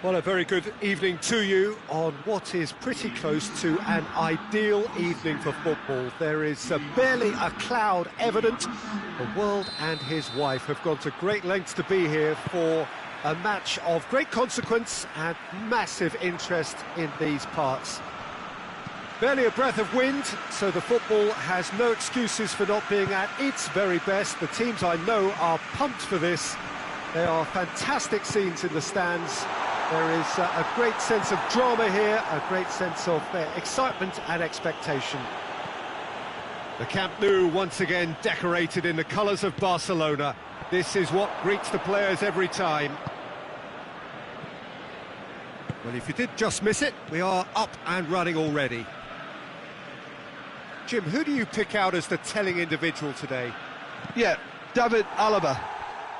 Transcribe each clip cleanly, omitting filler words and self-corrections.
Well, a very good evening to you on what is pretty close to an ideal evening for football. There is barely a cloud evident. The world and his wife have gone to great lengths to be here for a match of great consequence and massive interest in these parts. Barely a breath of wind, so the football has no excuses for not being at its very best. The teams I know are pumped for this. There are fantastic scenes in the stands. There is a great sense of drama here, a great sense of excitement and expectation. The Camp Nou once again decorated in the colours of Barcelona. This is what greets the players every time. Well, if you did just miss it, we are up and running already. Jim, who do you pick out as the telling individual today? Yeah, David Alaba,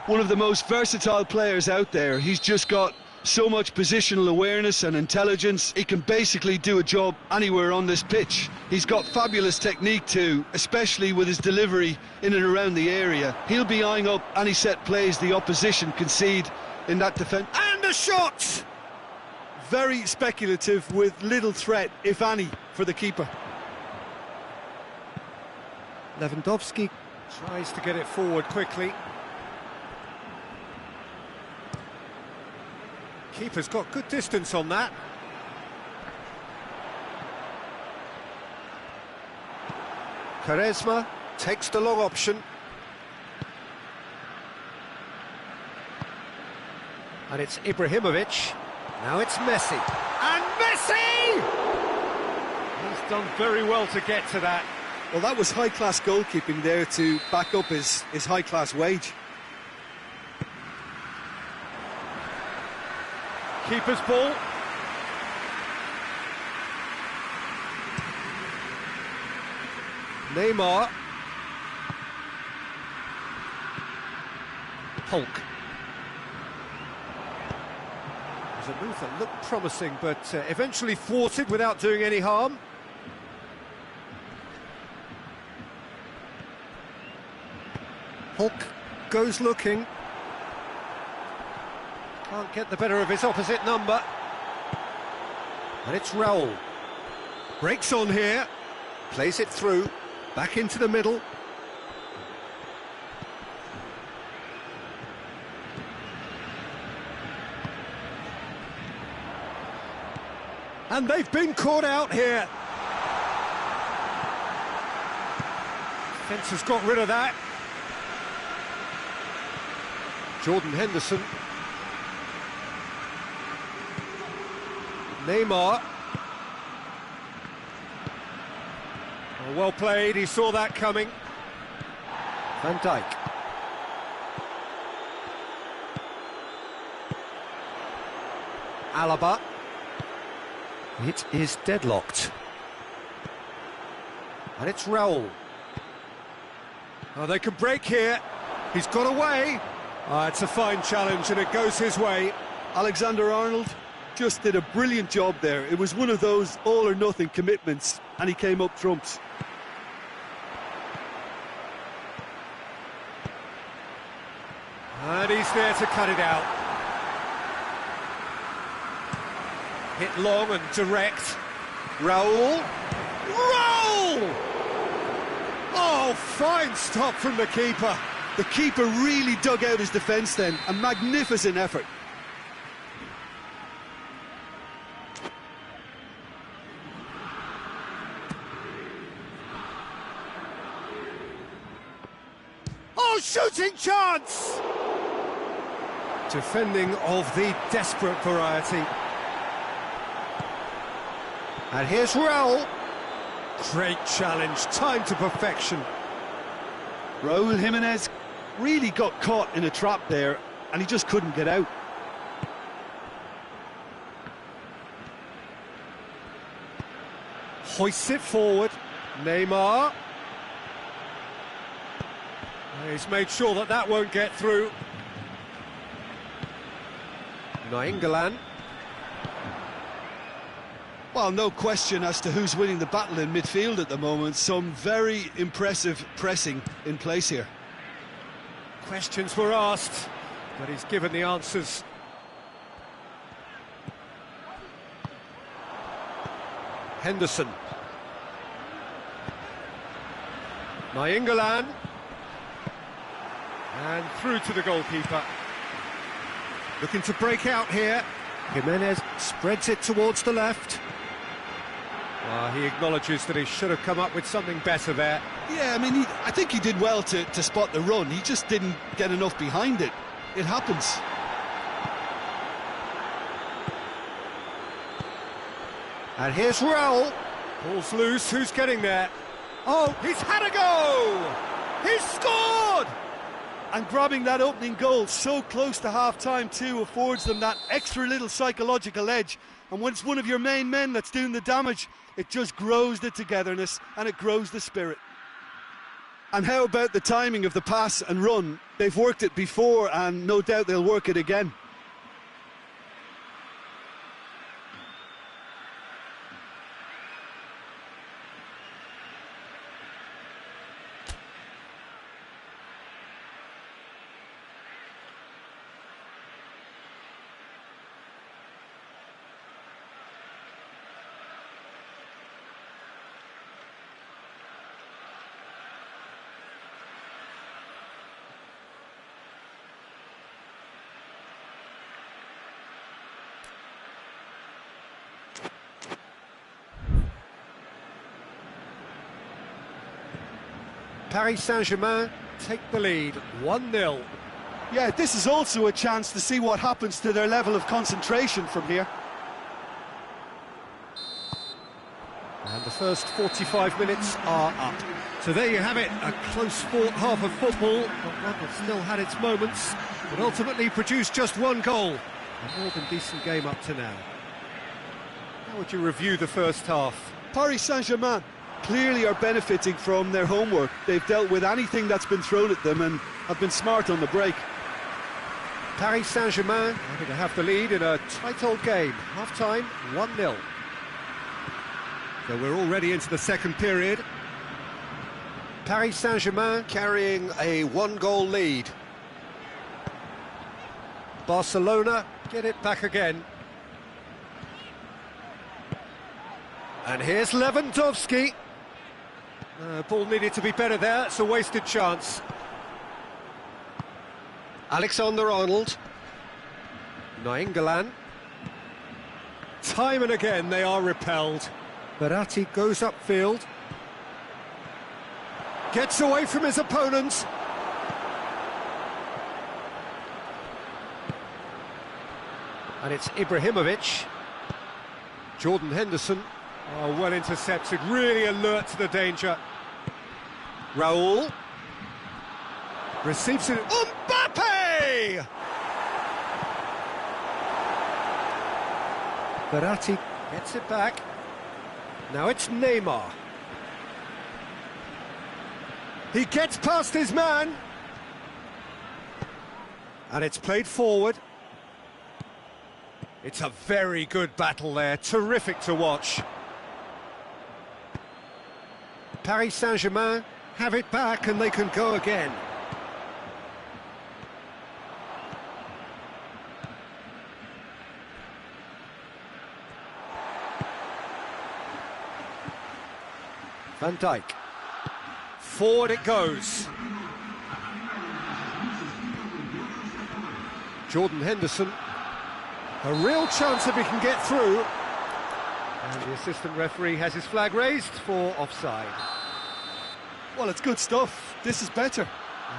one of the most versatile players out there. He's just got so much positional awareness and intelligence. He can basically do a job anywhere on this pitch. He's got fabulous technique too, especially with his delivery in and around the area. He'll be eyeing up any set plays the opposition concede in that defence. And a shot! Very speculative with little threat, if any, for the keeper. Lewandowski tries to get it forward quickly. Keeper's got good distance on that. Quaresma takes the long option. And it's Ibrahimovic. Now it's Messi. And Messi! He's done very well to get to that. Well, that was high-class goalkeeping there to back up his high-class wage. Keeper's ball. Neymar. Hulk. There's a move that looked promising, but eventually thwarted without doing any harm. Hulk goes looking. Can't get the better of his opposite number. And it's Raul. Breaks on here. Plays it through. Back into the middle. And they've been caught out here. Defence has got rid of that. Jordan Henderson. Neymar. Oh, well played, he saw that coming. Van Dijk. Alaba. It is deadlocked. And it's Raul. Oh, they can break here. He's got away. It's a fine challenge and it goes his way. Alexander-Arnold just did a brilliant job there. It was one of those all-or-nothing commitments, and he came up trumps. And he's there to cut it out. Hit long and direct. Raul. Raul! Oh, fine stop from the keeper. The keeper really dug out his defence then. A magnificent effort. Oh, shooting chance! Defending of the desperate variety. And here's Raul. Great challenge, time to perfection. Raul Jimenez really got caught in a trap there, and he just couldn't get out. Hoists it forward. Neymar. He's made sure that that won't get through. Nainggolan. Well, no question as to who's winning the battle in midfield at the moment. Some very impressive pressing in place here. Questions were asked, but he's given the answers. Henderson. Nainggolan. And through to the goalkeeper. Looking to break out here. Jimenez spreads it towards the left. He acknowledges that he should have come up with something better there. Yeah, I mean, I think he did well to spot the run. He just didn't get enough behind it. It happens. And here's Raul. Ball's loose, who's getting there? Oh, he's had a go! He's scored! And grabbing that opening goal so close to half-time too affords them that extra little psychological edge. And when it's one of your main men that's doing the damage, it just grows the togetherness and it grows the spirit. And how about the timing of the pass and run? They've worked it before and no doubt they'll work it again. Paris Saint-Germain take the lead, 1-0. Yeah, this is also a chance to see what happens to their level of concentration from here. And the first 45 minutes are up. So there you have it, a close fought half of football, but one that still had its moments, but ultimately produced just one goal. A more than decent game up to now. How would you review the first half? Paris Saint-Germain clearly are benefiting from their homework. They've dealt with anything that's been thrown at them and have been smart on the break. Paris Saint-Germain happy to have the lead in a tight old game. Half-time, 1-0. So we're already into the second period. Paris Saint-Germain carrying a one-goal lead. Barcelona get it back again. And here's Lewandowski. Ball needed to be better there, it's a wasted chance. Alexander-Arnold. Nainggolan. Time and again they are repelled. Verratti goes upfield. Gets away from his opponent. And it's Ibrahimovic. Jordan Henderson. Oh, well intercepted, really alert to the danger. Raul. Receives it. Mbappe! Verratti gets it back. Now it's Neymar. He gets past his man. And it's played forward. It's a very good battle there, terrific to watch. Paris Saint-Germain have it back and they can go again. Van Dijk. Forward it goes. Jordan Henderson. A real chance if he can get through. And the assistant referee has his flag raised for offside. Well, it's good stuff. This is better.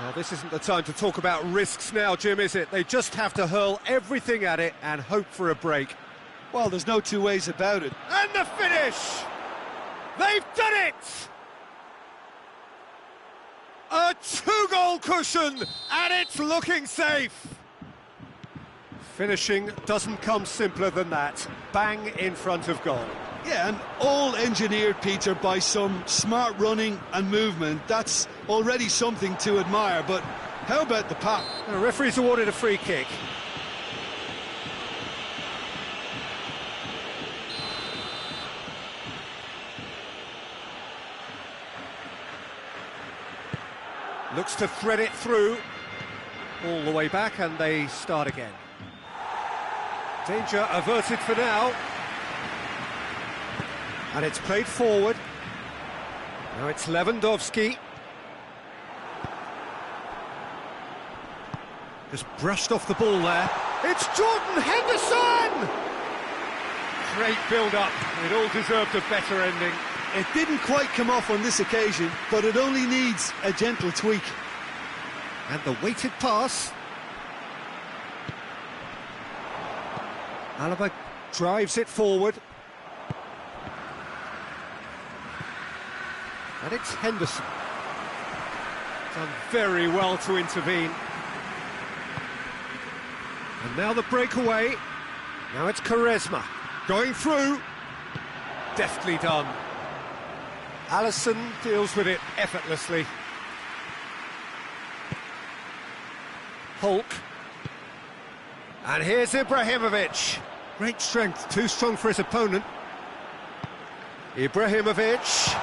Well, this isn't the time to talk about risks now, Jim, is it? They just have to hurl everything at it and hope for a break. Well, there's no two ways about it. And the finish! They've done it! A two-goal cushion, and it's looking safe. Finishing doesn't come simpler than that. Bang in front of goal. Yeah, and all engineered, Peter, by some smart running and movement. That's already something to admire, but how about the pass? The referee's awarded a free kick. Looks to thread it through. All the way back, and they start again. Danger averted for now. And it's played forward. Now it's Lewandowski. Just brushed off the ball there. It's Jordan Henderson! Great build-up. It all deserved a better ending. It didn't quite come off on this occasion, but it only needs a gentle tweak. And the weighted pass. Alaba drives it forward. And it's Henderson. Done very well to intervene. And now the breakaway. Now it's Quaresma. Going through. Deftly done. Alisson deals with it effortlessly. Hulk. And here's Ibrahimovic. Great strength, too strong for his opponent. Ibrahimovic.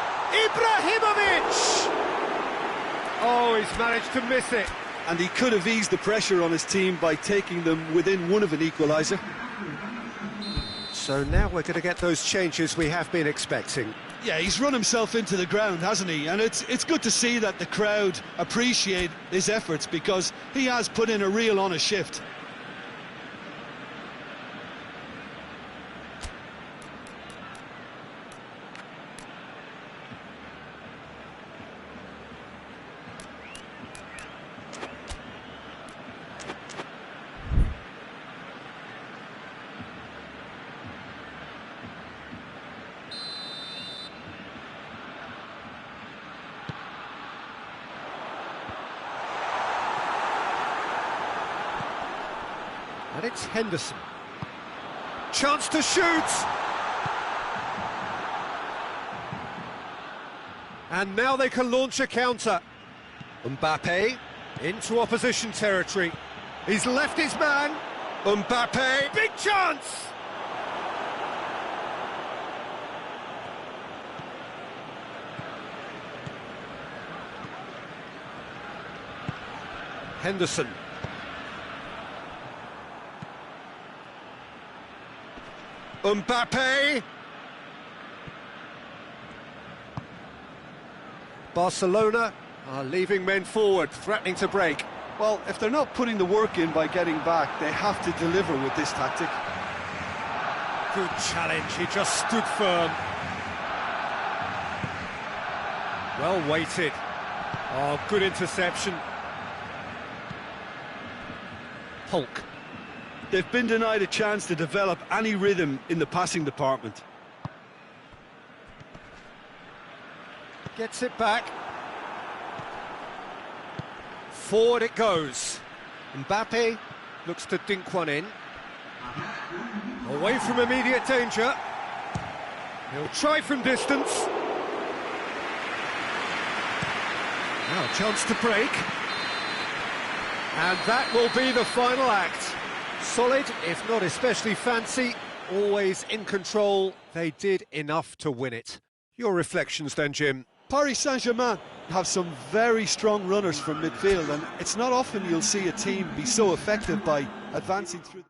Oh, he's managed to miss it. And he could have eased the pressure on his team by taking them within one of an equaliser. So now we're going to get those changes we have been expecting. Yeah, he's run himself into the ground, hasn't he? And it's good to see that the crowd appreciate his efforts, because he has put in a real honest shift. And it's Henderson. Chance to shoot! And now they can launch a counter. Mbappe into opposition territory. He's left his man. Mbappe, big chance! Henderson. Mbappe! Barcelona are leaving men forward, threatening to break. Well, if they're not putting the work in by getting back, they have to deliver with this tactic. Good challenge, he just stood firm. Well weighted. Oh, good interception. Hulk. They've been denied a chance to develop any rhythm in the passing department. Gets it back. Forward it goes. Mbappe looks to dink one in. Away from immediate danger. He'll try from distance. Now a chance to break. And that will be the final act. Solid, if not especially fancy, always in control. They did enough to win it. Your reflections then, Jim? Paris Saint-Germain have some very strong runners from midfield, and it's not often you'll see a team be so effective by advancing through.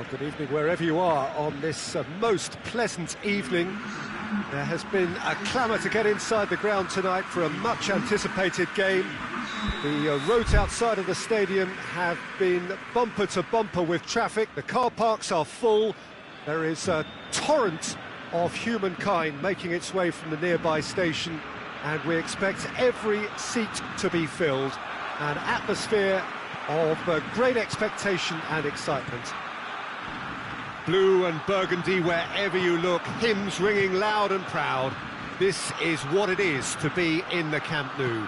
Well, good evening wherever you are on this most pleasant evening. There has been a clamour to get inside the ground tonight for a much-anticipated game. The roads outside of the stadium have been bumper to bumper with traffic. The car parks are full. There is a torrent of humankind making its way from the nearby station, and we expect every seat to be filled. An atmosphere of great expectation and excitement. Blue and burgundy wherever you look, hymns ringing loud and proud. This is what it is to be in the Camp Nou.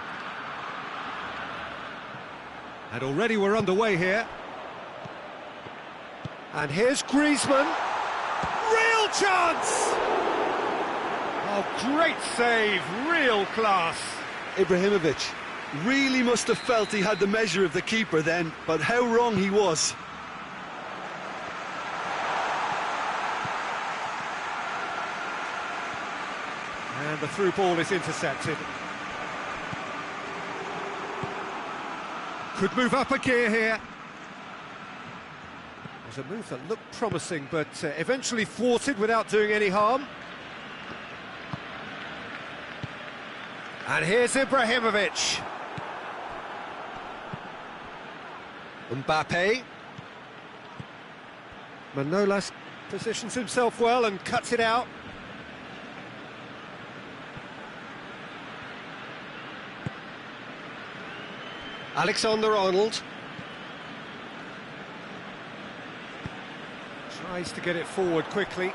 And already we're underway here. And here's Griezmann. Real chance! Oh, great save, real class. Ibrahimovic really must have felt he had the measure of the keeper then, but how wrong he was. And the through ball is intercepted. Could move up a gear here. It was a move that looked promising, but eventually thwarted without doing any harm. And here's Ibrahimovic. Mbappe. Manolas positions himself well and cuts it out. Alexander-Arnold tries to get it forward quickly.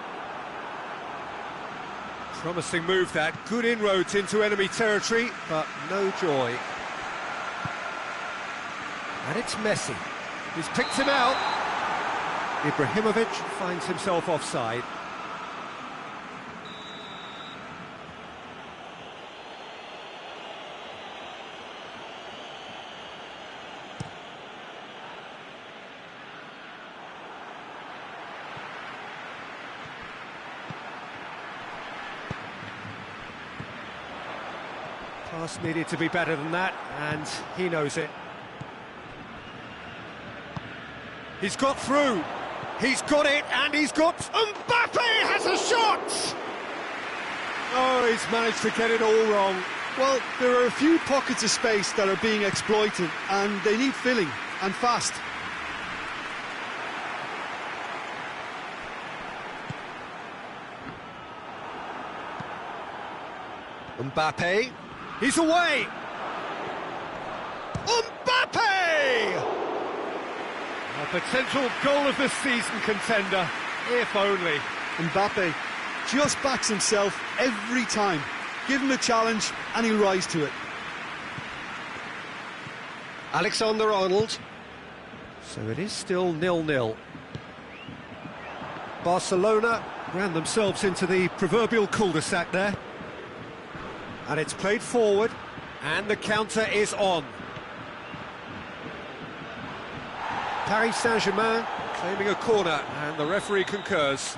Promising move that, good inroads into enemy territory, but no joy. And it's Messi. He's picked him out. Ibrahimovic finds himself offside. Pass needed to be better than that, and he knows it. He's got through. He's got it, and he's got... Mbappe has a shot! Oh, he's managed to get it all wrong. Well, there are a few pockets of space that are being exploited, and they need filling, and fast. Mbappe. He's away! Mbappe! A potential goal of the season contender, if only. Mbappe just backs himself every time. Give him a challenge and he'll rise to it. Alexander-Arnold. So it is still 0-0. Barcelona ran themselves into the proverbial cul-de-sac there. And it's played forward, and the counter is on. Paris Saint-Germain claiming a corner, and the referee concurs.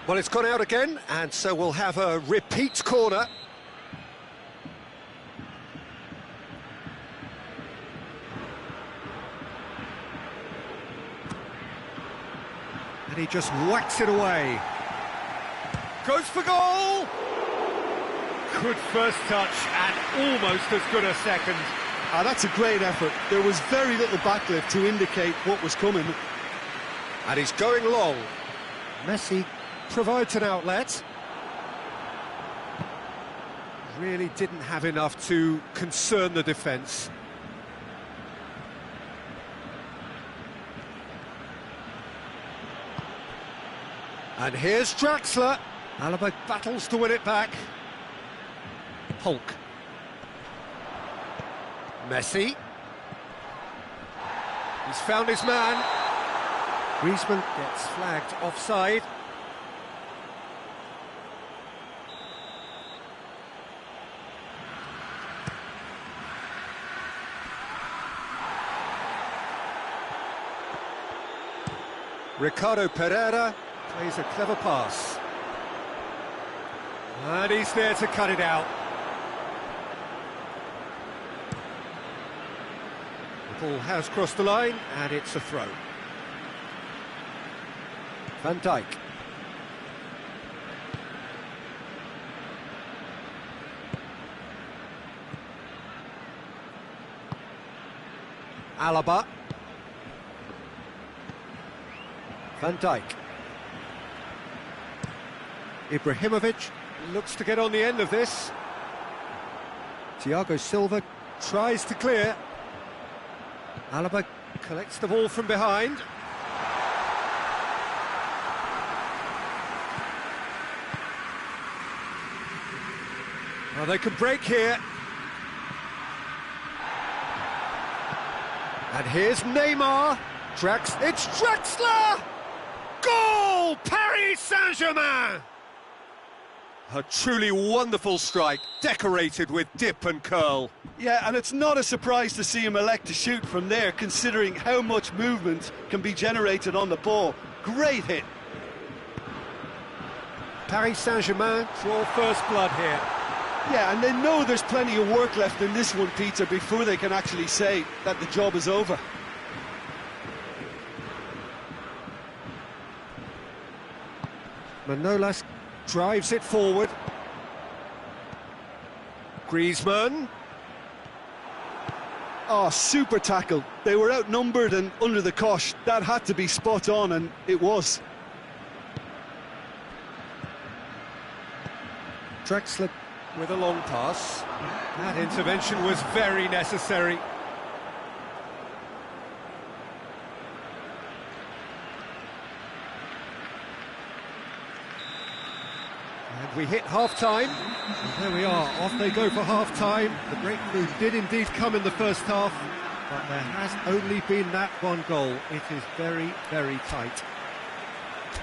Well, it's gone out again, and so we'll have a repeat corner. And he just whacks it away. Goes for goal! Good first touch and almost as good a second. That's a great effort. There was very little backlift to indicate what was coming. And he's going long. Messi provides an outlet. Really didn't have enough to concern the defence. And here's Draxler. Alaba battles to win it back. Hulk. Messi. He's found his man. Griezmann gets flagged offside. Ricardo Pereira plays a clever pass. And he's there to cut it out. Ball has crossed the line, and it's a throw. Van Dijk. Alaba. Van Dijk. Ibrahimovic looks to get on the end of this. Thiago Silva tries to clear. Alaba collects the ball from behind. Well, they could break here. And here's Neymar. It's Draxler! Goal! Paris Saint-Germain! A truly wonderful strike, decorated with dip and curl. Yeah, and it's not a surprise to see him elect to shoot from there, considering how much movement can be generated on the ball. Great hit. Paris Saint-Germain draw first blood here. Yeah, and they know there's plenty of work left in this one, Peter, before they can actually say that the job is over. Manolas drives it forward. Griezmann. Oh, super tackle. They were outnumbered and under the cosh. That had to be spot on, and it was. Draxler with a long pass. That intervention was very necessary. And we hit half-time. And there we are, off they go for half-time. The breakthrough did indeed come in the first half, but there has only been that one goal. It is very, very tight.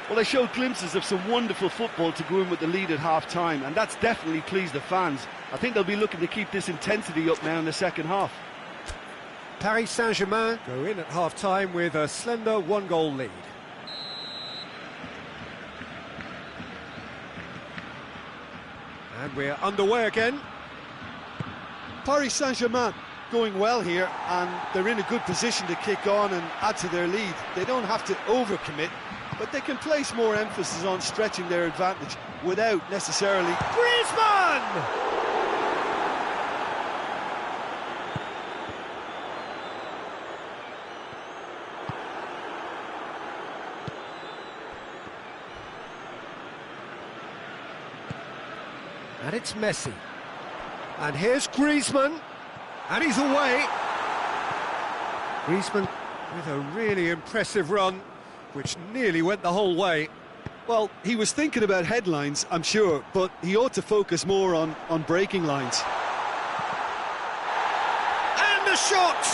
Well, they showed glimpses of some wonderful football to go in with the lead at half-time, and that's definitely pleased the fans. I think they'll be looking to keep this intensity up now in the second half. Paris Saint-Germain go in at half-time with a slender one-goal lead. And we're underway again. Paris Saint-Germain going well here, and they're in a good position to kick on and add to their lead. They don't have to overcommit, but they can place more emphasis on stretching their advantage without necessarily... Griezmann! And it's Messi. And here's Griezmann. And he's away. Griezmann with a really impressive run, which nearly went the whole way. Well, he was thinking about headlines, I'm sure, but he ought to focus more on breaking lines. And the shot!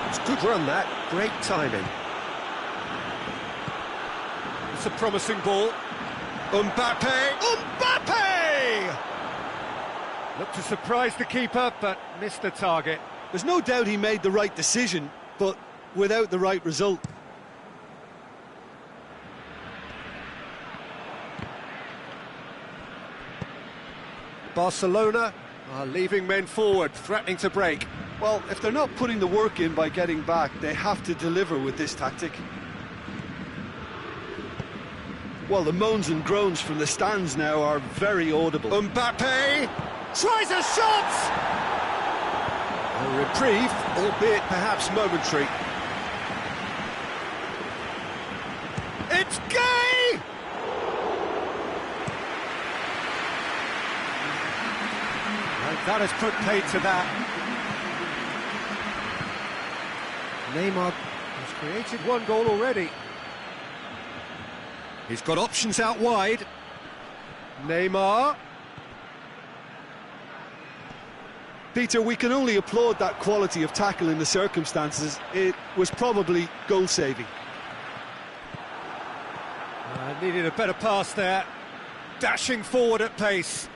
It's a good run, that. Great timing. It's a promising ball. Mbappe! Looked to surprise the keeper, but missed the target. There's no doubt he made the right decision, but without the right result. Barcelona are leaving men forward, threatening to break. Well, if they're not putting the work in by getting back, they have to deliver with this tactic. Well, the moans and groans from the stands now are very audible. Mbappe tries a shot! A reprieve, albeit perhaps momentary. It's Gay! And that has put paid to that. Neymar has created one goal already. He's got options out wide. Neymar. Peter, we can only applaud that quality of tackle in the circumstances. It was probably goal-saving. Needed a better pass there. Dashing forward at pace.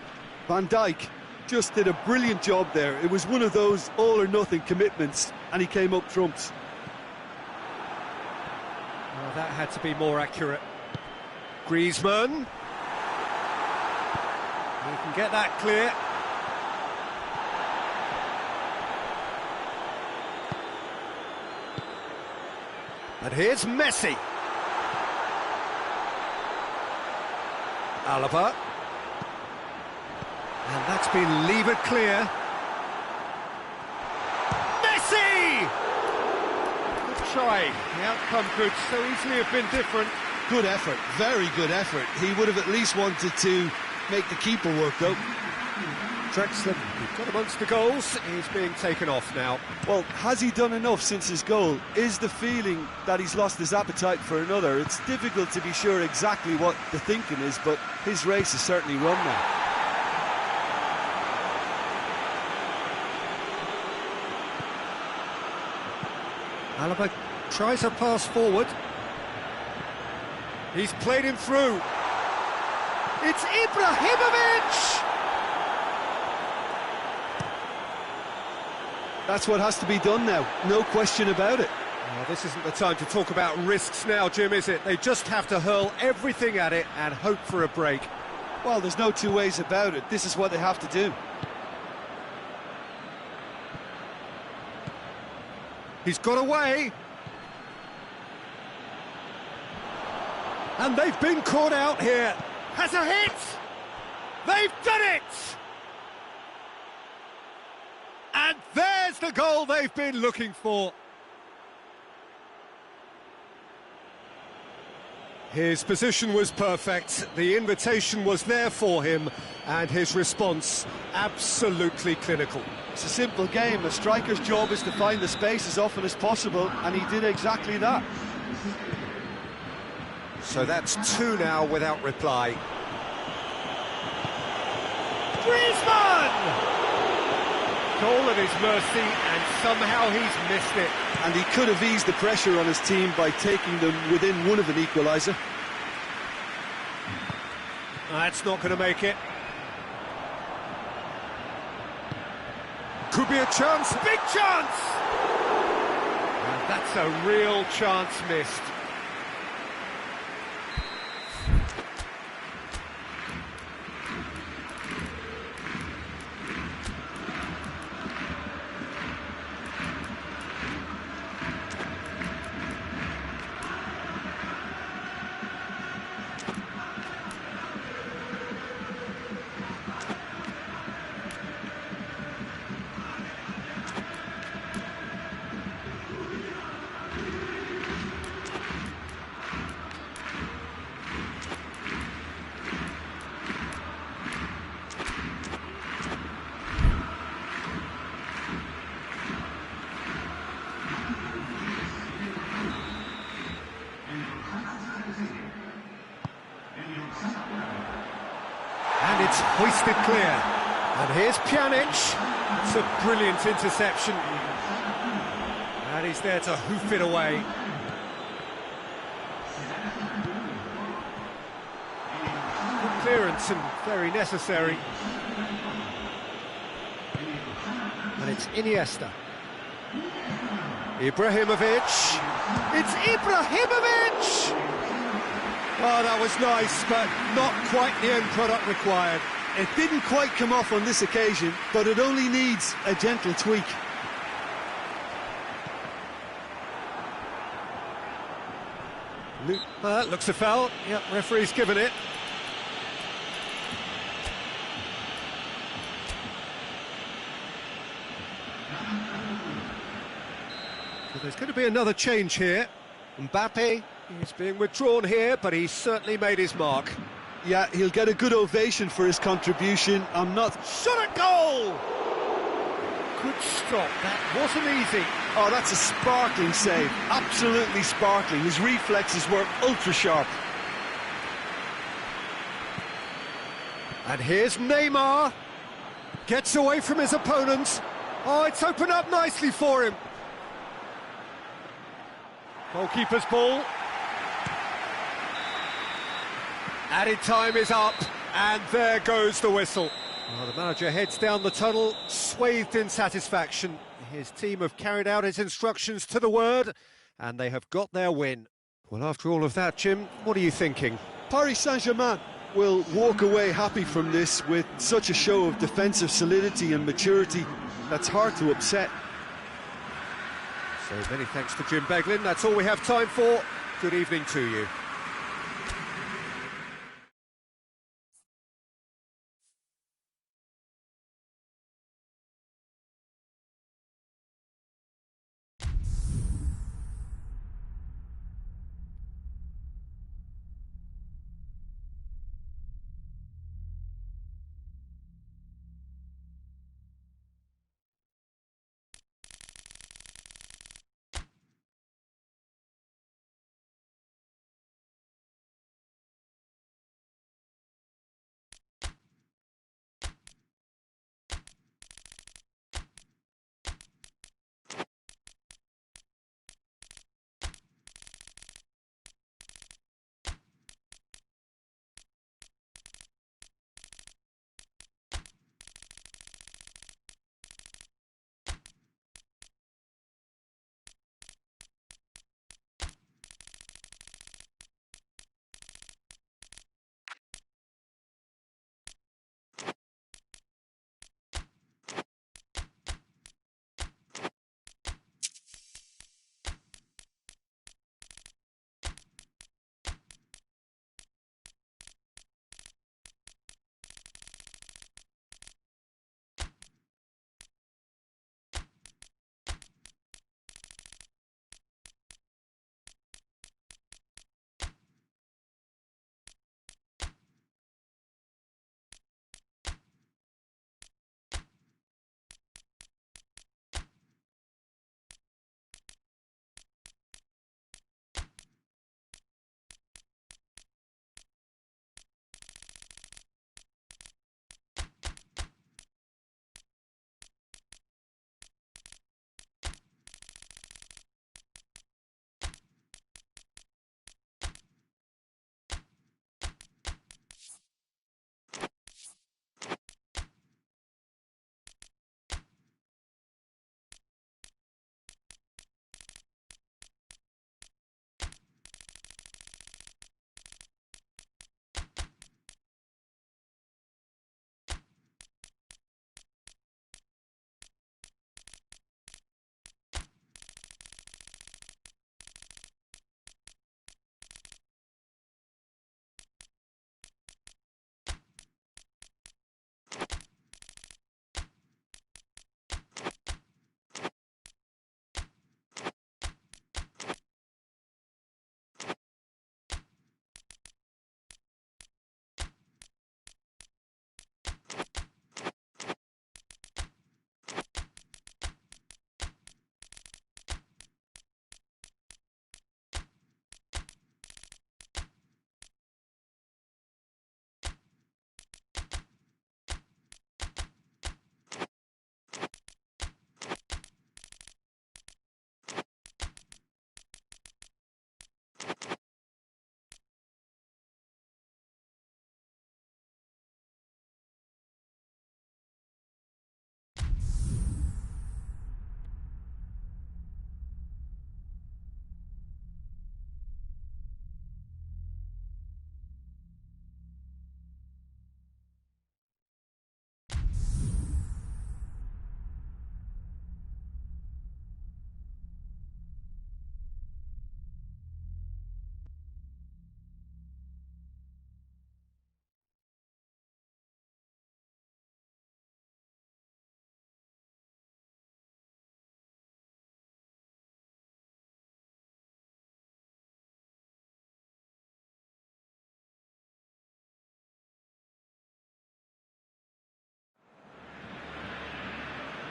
Van Dijk just did a brilliant job there. It was one of those all-or-nothing commitments, and he came up trumps. That had to be more accurate. Griezmann. He can get that clear. And here's Messi. Alaba. And that's been levered clear. Messi! Good try. The outcome could so easily have been different. Good effort, very good effort. He would have at least wanted to make the keeper work, though. Drexler got amongst the goals. He's being taken off now. Well, has he done enough since his goal? Is the feeling that he's lost his appetite for another? It's difficult to be sure exactly what the thinking is, but his race is certainly run now. Alaba tries a pass forward. He's played him through. It's Ibrahimovic! That's what has to be done now, no question about it. Well, this isn't the time to talk about risks now, Jim, is it? They just have to hurl everything at it and hope for a break. Well, there's no two ways about it. This is what they have to do. He's got away. And they've been caught out here. Has a hit! They've done it! And there's the goal they've been looking for. His position was perfect, the invitation was there for him, and his response absolutely clinical. It's a simple game. A striker's job is to find the space as often as possible, and he did exactly that. So that's two now without reply. Griezmann! Goal at his mercy, and somehow he's missed it. And he could have eased the pressure on his team by taking them within one of an equaliser. That's not going to make it. Could be a chance, big chance! And that's a real chance missed. And it's hoisted clear. And here's Pjanic. It's a brilliant interception. And he's there to hoof it away. Good clearance and very necessary. And it's Iniesta. Ibrahimovic. It's Ibrahimovic! Oh, that was nice, but not quite the end product required. It didn't quite come off on this occasion, but it only needs a gentle tweak. Looks a foul. Yep, referee's given it. So there's going to be another change here. Mbappe. He's being withdrawn here, but he's certainly made his mark. Yeah, he'll get a good ovation for his contribution. I'm not... Shot at goal! Good stop, that wasn't easy. Oh, that's a sparkling save, absolutely sparkling. His reflexes were ultra-sharp. And here's Neymar. Gets away from his opponent. Oh, it's opened up nicely for him. Goalkeeper's ball. Added time is up, and there goes the whistle. Well, the manager heads down the tunnel, swathed in satisfaction. His team have carried out his instructions to the word, and they have got their win. Well, after all of that, Jim, what are you thinking? Paris Saint-Germain will walk away happy from this with such a show of defensive solidity and maturity that's hard to upset. So many thanks to Jim Beglin. That's all we have time for. Good evening to you.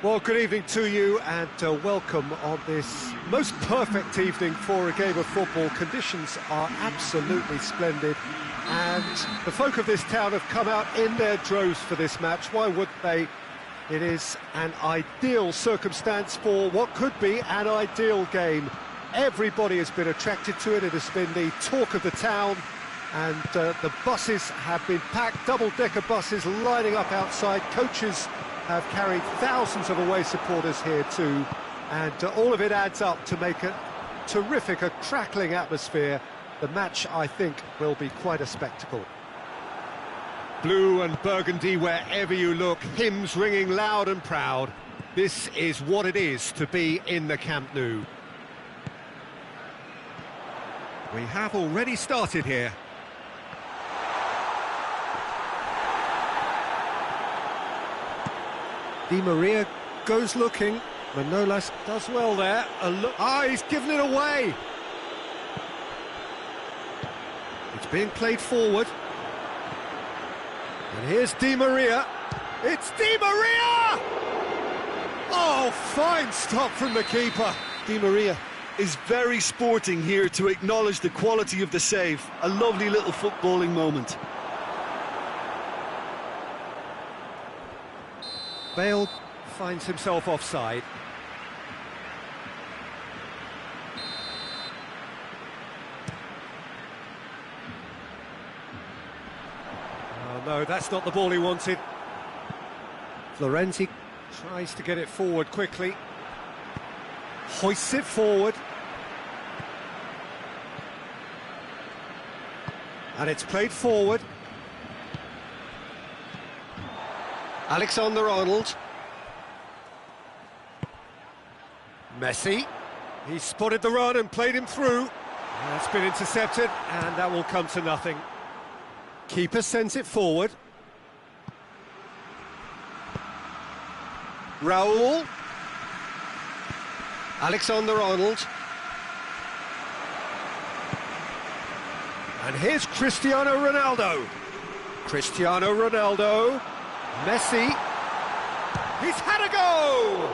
Well, good evening to you and welcome on this most perfect evening for a game of football. Conditions are absolutely splendid and the folk of this town have come out in their droves for this match. Why wouldn't they? It is an ideal circumstance for what could be an ideal game. Everybody has been attracted to it. It has been the talk of the town and the buses have been packed, double-decker buses lining up outside. Coaches have carried thousands of away supporters here too, and all of it adds up to make a terrific, a crackling atmosphere. The match, I think, will be quite a spectacle. Blue and burgundy wherever you look, hymns ringing loud and proud. This is what it is to be in the Camp Nou. We have already started here. Di Maria goes looking. Manolas does well there. He's given it away. It's being played forward. And here's Di Maria. It's Di Maria! Oh, fine stop from the keeper. Di Maria is very sporting here to acknowledge the quality of the save. A lovely little footballing moment. Bale finds himself offside. Oh no, that's not the ball he wanted. Florenzi tries to get it forward quickly. Hoists it forward. And it's played forward. Alexander-Arnold. Messi. He spotted the run and played him through. That's been intercepted, and that will come to nothing. Keeper sends it forward. Raul. Alexander-Arnold. And here's Cristiano Ronaldo. Cristiano Ronaldo. Messi. He's had a go!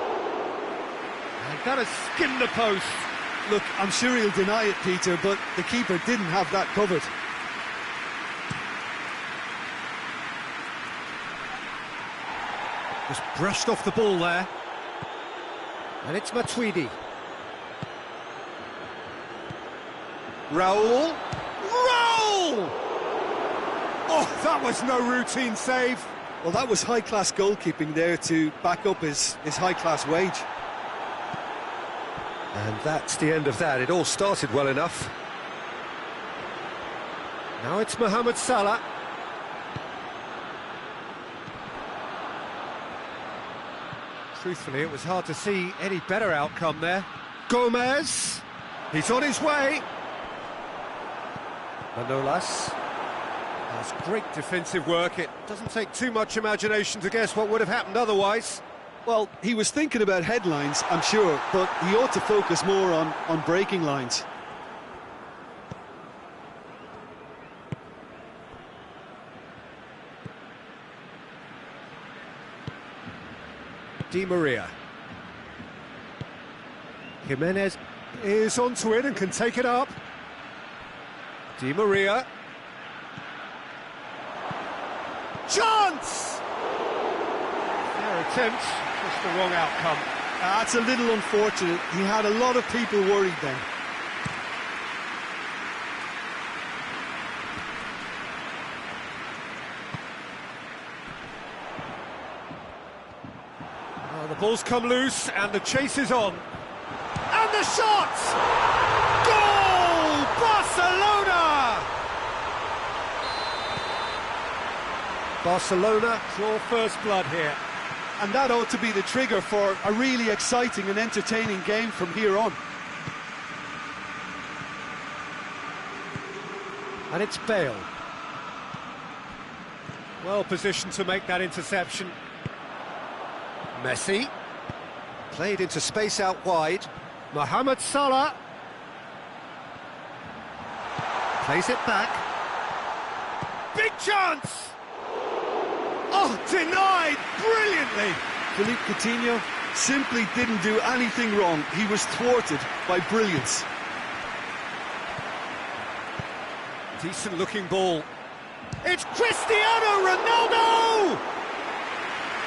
And that has skinned the post. Look, I'm sure he'll deny it, Peter, but the keeper didn't have that covered. Just brushed off the ball there. And it's Matuidi. Raul. Raul! Oh, that was no routine save. Well, that was high-class goalkeeping there to back up his high-class wage. And that's the end of that. It all started well enough. Now it's Mohamed Salah. Truthfully, it was hard to see any better outcome there. Gomez. He's on his way. Manolas. That's great defensive work. It doesn't take too much imagination to guess what would have happened otherwise. Well, he was thinking about headlines, I'm sure, but he ought to focus more on breaking lines. Di Maria. Jimenez is onto it and can take it up. Di Maria. Chance! Fair attempt, just the wrong outcome. That's a little unfortunate. He had a lot of people worried then. The ball's come loose and the chase is on. And the shot! Goal! Barcelona! Barcelona draw first blood here. And that ought to be the trigger for a really exciting and entertaining game from here on. And it's Bale. Well positioned to make that interception. Messi. Played into space out wide. Mohamed Salah. Plays it back. Big chance! Oh, denied brilliantly! Philippe Coutinho simply didn't do anything wrong. He was thwarted by brilliance. Decent looking ball. It's Cristiano Ronaldo!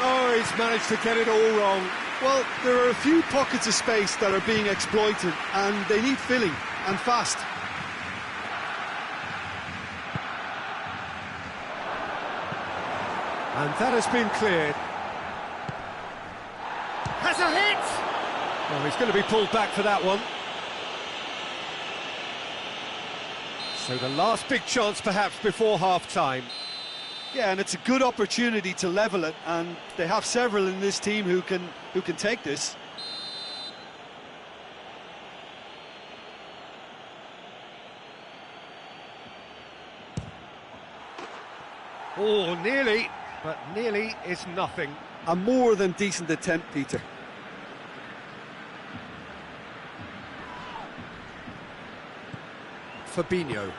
Oh, he's managed to get it all wrong. Well, there are a few pockets of space that are being exploited, and they need filling, and fast. And that has been cleared. Has a hit! Oh, he's going to be pulled back for that one. So the last big chance perhaps before half-time. Yeah, and it's a good opportunity to level it, and they have several in this team who can take this. Oh, nearly, but nearly is nothing. A more than decent attempt, Peter. Fabinho. And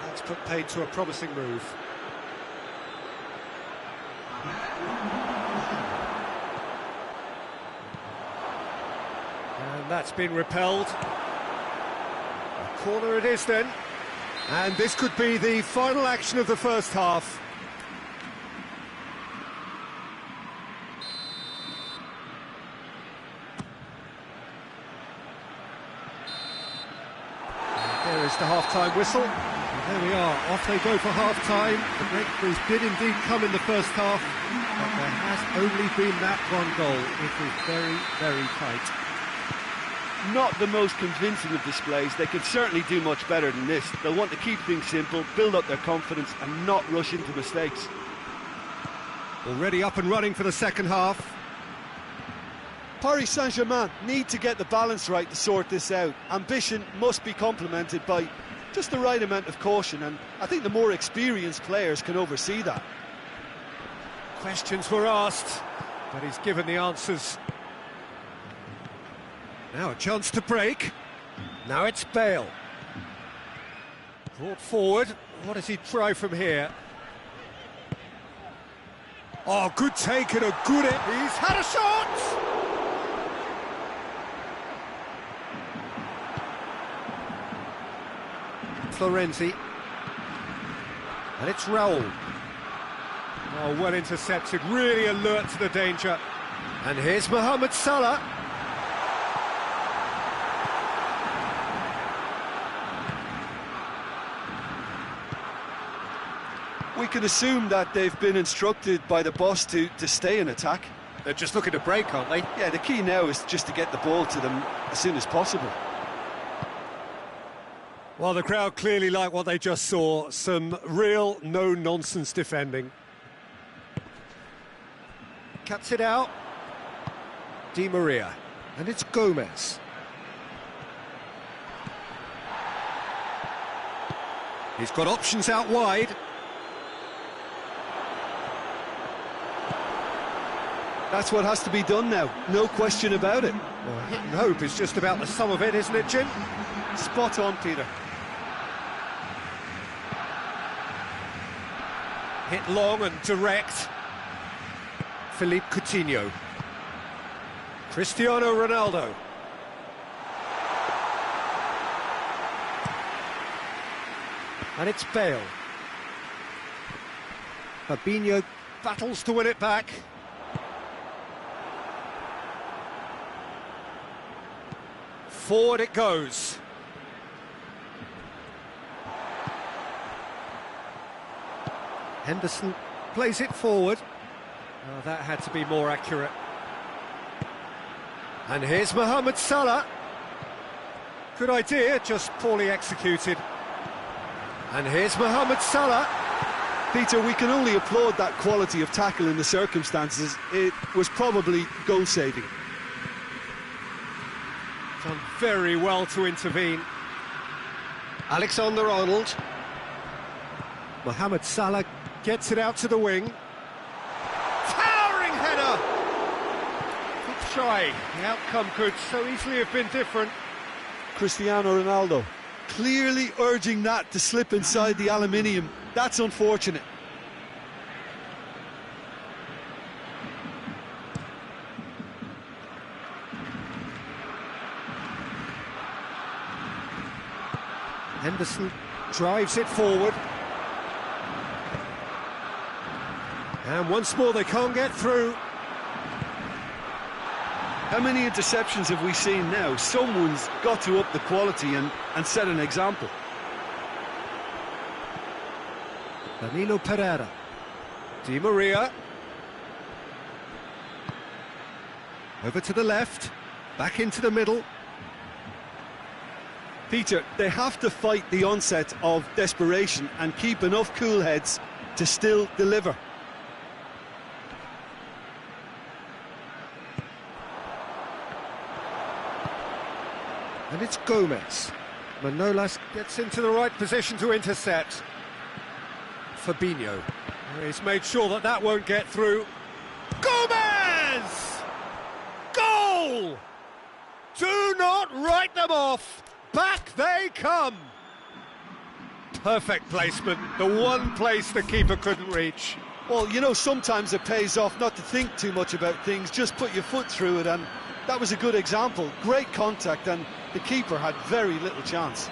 that's put paid to a promising move. And that's been repelled. A corner it is then. And this could be the final action of the first half. And there is the half-time whistle. And there we are, off they go for half-time. The breakthroughs did indeed come in the first half, but there has only been that one goal. It was very, very tight. Not the most convincing of displays. They could certainly do much better than this. They'll want to keep things simple, build up their confidence and not rush into mistakes. Already up and running for the second half. Paris Saint-Germain need to get the balance right to sort this out. Ambition must be complemented by just the right amount of caution, and I think the more experienced players can oversee that. Questions were asked, but he's given the answers. Now a chance to break. Now it's Bale. Brought forward. What does he try from here? Oh, good take and a good hit. He's had a shot! Florenzi. And it's Raul. Oh, well intercepted, really alert to the danger. And here's Mohamed Salah. We can assume that they've been instructed by the boss to stay in attack. They're just looking to break, aren't they? Yeah, the key now is just to get the ball to them as soon as possible. Well, the crowd clearly like what they just saw. Some real no-nonsense defending. Cuts it out. Di Maria. And it's Gomez. He's got options out wide. That's what has to be done now, no question about it. Well, hit and hope is just about the sum of it, isn't it, Jim? Spot on, Peter. Hit long and direct. Philippe Coutinho. Cristiano Ronaldo. And it's Bale. Fabinho battles to win it back. Forward it goes. Henderson plays it forward. Oh, that had to be more accurate. And here's Mohamed Salah. Good idea, just poorly executed. And here's Mohamed Salah. Peter, we can only applaud that quality of tackle in the circumstances. It was probably goal-saving. Done very well to intervene. Alexander-Arnold. Mohamed Salah gets it out to the wing. Towering header! Good try. The outcome could so easily have been different. Cristiano Ronaldo clearly urging that to slip inside the aluminium. That's unfortunate. Henderson drives it forward. And once more they can't get through. How many interceptions have we seen now? Someone's got to up the quality and set an example. Danilo Pereira. Di Maria. Over to the left. Back into the middle. Peter, they have to fight the onset of desperation and keep enough cool heads to still deliver. And it's Gomez. Manolas gets into the right position to intercept. Fabinho. He's made sure that that won't get through. Gomez! Goal! Do not write them off. Back they come. Perfect placement, the one place the keeper couldn't reach. Well, you know, sometimes it pays off not to think too much about things, just put your foot through it, and that was a good example. Great contact, and the keeper had very little chance.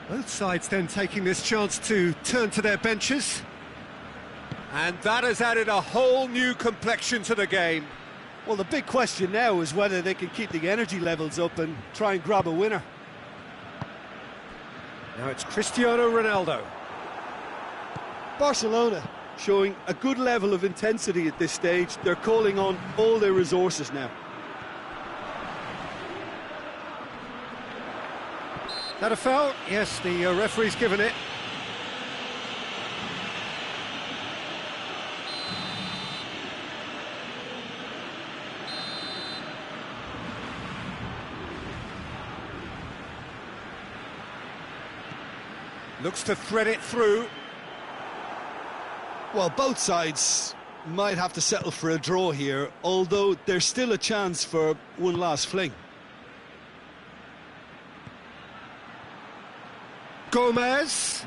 Both sides then taking this chance to turn to their benches. And that has added a whole new complexion to the game. Well, the big question now is whether they can keep the energy levels up and try and grab a winner. Now it's Cristiano Ronaldo. Barcelona showing a good level of intensity at this stage. They're calling on all their resources now. That a foul? Yes, the referee's given it. Looks to thread it through. Well, both sides might have to settle for a draw here, although there's still a chance for one last fling. Gomez,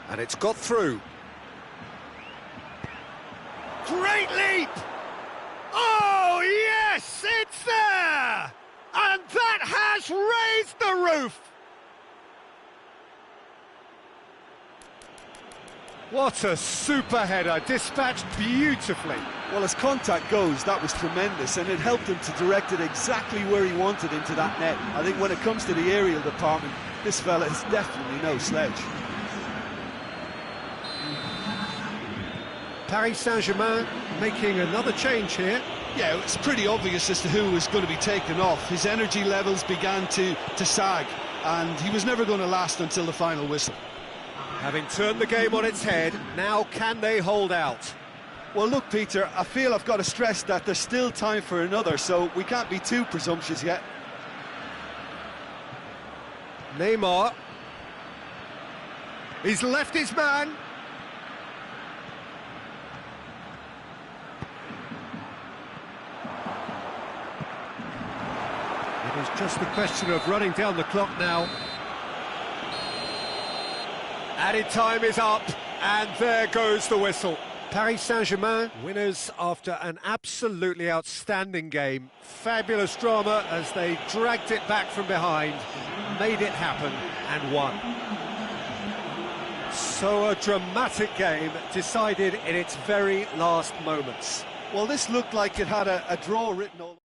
and it's got through. Great leap! Oh yes, it's there! And that has raised the roof! What a super header, dispatched beautifully. Well, as contact goes, that was tremendous, and it helped him to direct it exactly where he wanted into that net. I think when it comes to the aerial department, this fella is definitely no sledge. Paris Saint-Germain making another change here. Yeah, it's pretty obvious as to who was going to be taken off. His energy levels began to sag, and he was never going to last until the final whistle. Having turned the game on its head, now can they hold out? Well, look, Peter, I feel I've got to stress that there's still time for another, so we can't be too presumptuous yet. Neymar. He's left his man. It is just the question of running down the clock now. Added time is up, and there goes the whistle. Paris Saint-Germain, winners after an absolutely outstanding game. Fabulous drama as they dragged it back from behind, made it happen, and won. So a dramatic game decided in its very last moments. Well, this looked like it had a draw written all